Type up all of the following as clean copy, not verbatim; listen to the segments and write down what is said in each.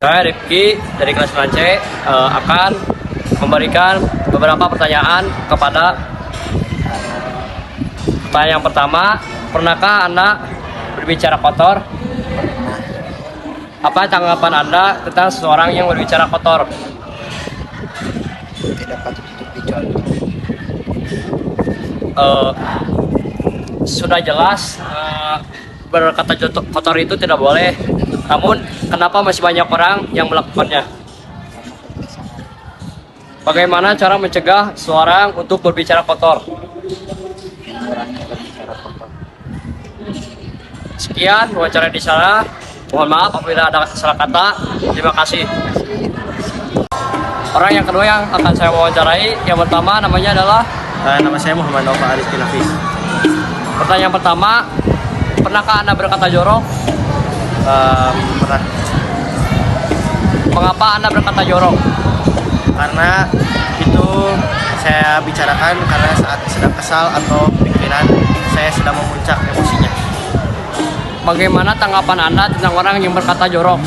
Saya Rifki dari kelas 9C akan memberikan beberapa pertanyaan kepada pertanyaan yang pertama. Pernahkah Anda berbicara kotor? Apa tanggapan Anda tentang seseorang yang berbicara kotor? Tidak patut untuk dicontoh. Sudah jelas berkata kotor itu tidak boleh. Namun kenapa masih banyak orang yang melakukannya? Bagaimana cara mencegah seseorang untuk berbicara kotor? Orang yang berbicara kotor. Sekian wawancara di sana. Mohon maaf apabila ada salah kata. Terima kasih. Orang yang kedua yang akan saya wawancarai, yang pertama namanya adalah Nama saya Muhammad Nova Arizki Nafis. pertanyaan pertama, pernahkah Anda berkata jorok? Pernah, Mengapa Anda berkata jorok? karena itu saya bicarakan karena saat sedang kesal atau pikiran saya sedang memuncak emosinya. Bagaimana tanggapan Anda tentang orang yang berkata jorok?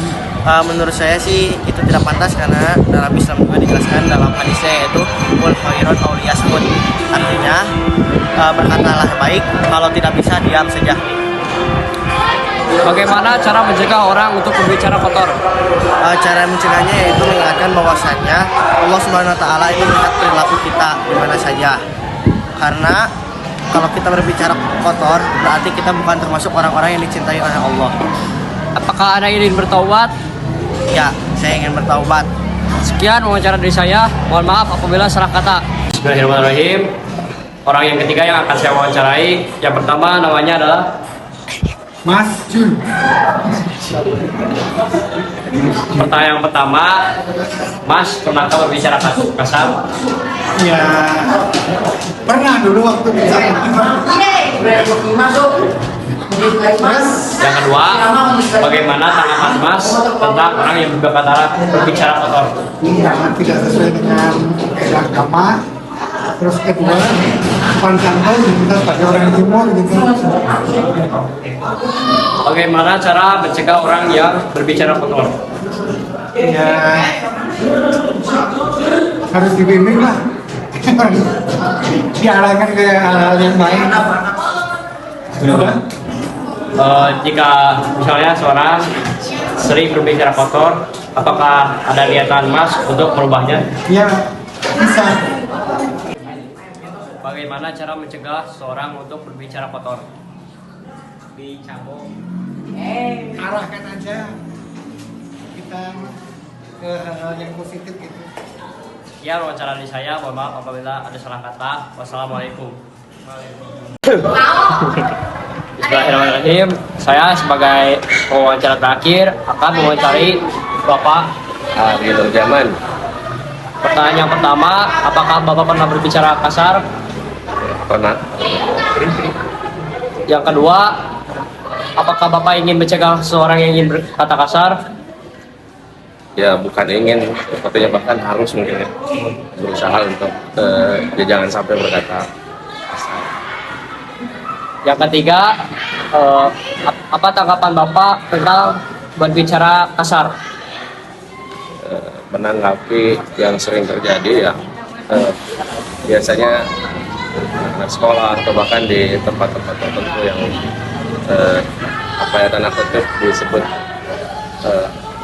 Menurut saya sih itu tidak pantas karena dalam Islam juga dijelaskan dalam hadisnya yaitu wal khairun auliyasmut, artinya berkatalah baik, kalau tidak bisa diam saja. Bagaimana cara mencegah orang untuk berbicara kotor? Cara mencegahnya yaitu mengingatkan bahwasannya Allah Subhanahu Wa Taala itu melihat perilaku kita di mana saja. Karena kalau kita berbicara kotor berarti kita bukan termasuk orang-orang yang dicintai oleh Allah. Apakah Anda ingin bertaubat? Ya, saya ingin bertaubat. Sekian wawancara dari saya. Mohon maaf apabila salah kata. Bismillahirrahmanirrahim. Orang yang ketiga yang akan saya wawancarai, yang pertama namanya adalah Mas Jun. pertanyaan yang pertama, Mas pernahkah berbicara kasar? Ya, pernah dulu waktu bicara. Yang kedua, bagaimana tanggapan Mas tentang orang yang berbicara kotor? Tidak sesuai dengan agama. Terus kedua, panjangnya juga pada orang timur gitu. Bagaimana cara mencegah orang yang berbicara kotor? Ya, harus dibimbing lah. Diarahkan ke hal-hal yang baik. Jika misalnya seorang sering berbicara kotor, apakah ada niatan Mas untuk merubahnya? Ya, bisa. Bagaimana cara mencegah seorang untuk berbicara kotor? Dicambuk. Arahkan aja kita ke hal-hal yang positif gitu. Ya, wawancara di saya. Mohon maaf apabila ada salah kata. Wassalamualaikum. Bismillahirrahmanirrahim. Saya sebagai wawancara terakhir akan mewawancari Bapak Ariel Zaman. Pertanyaan yang pertama, apakah Bapak pernah berbicara kasar? Pernah. Yang kedua, apakah Bapak ingin mencegah seseorang yang ingin berkata kasar? Ya bukan ingin, sepertinya bahkan harus mungkin ya. Berusaha untuk ya jangan sampai berkata kasar. Yang ketiga, apa tanggapan Bapak tentang berbicara kasar? Menanggapi yang sering terjadi ya biasanya anak sekolah atau bahkan di tempat-tempat tertentu yang apa ya tanda kutip disebut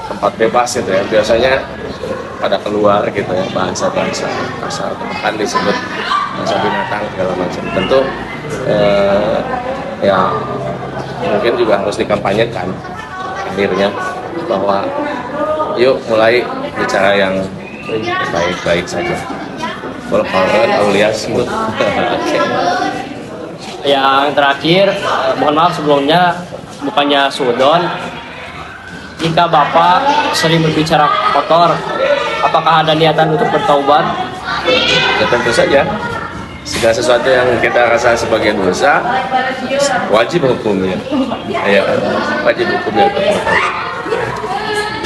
tempat bebas gitu ya, biasanya pada keluar gitu ya bahasa-bahasa kasar, bahkan disebut bahasa binatang segala macam. Tentu ya mungkin juga harus dikampanyekan akhirnya bahwa yuk mulai bicara yang baik-baik saja. Kalau auliasmut. Yang terakhir, mohon maaf sebelumnya, bukannya sudon. Jika Bapak sering berbicara kotor, apakah ada niatan untuk bertaubat? Ya tentu saja. Segala sesuatu yang kita rasa sebagai dosa wajib hukumnya. Ya, wajib hukumnya untuk bertaubat.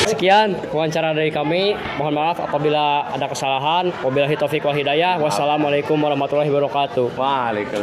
Sekian wawancara dari kami. Mohon maaf apabila ada kesalahan. Wabillahi taufiq wal hidayah. Wassalamualaikum warahmatullahi wabarakatuh. Waalaikumsalam.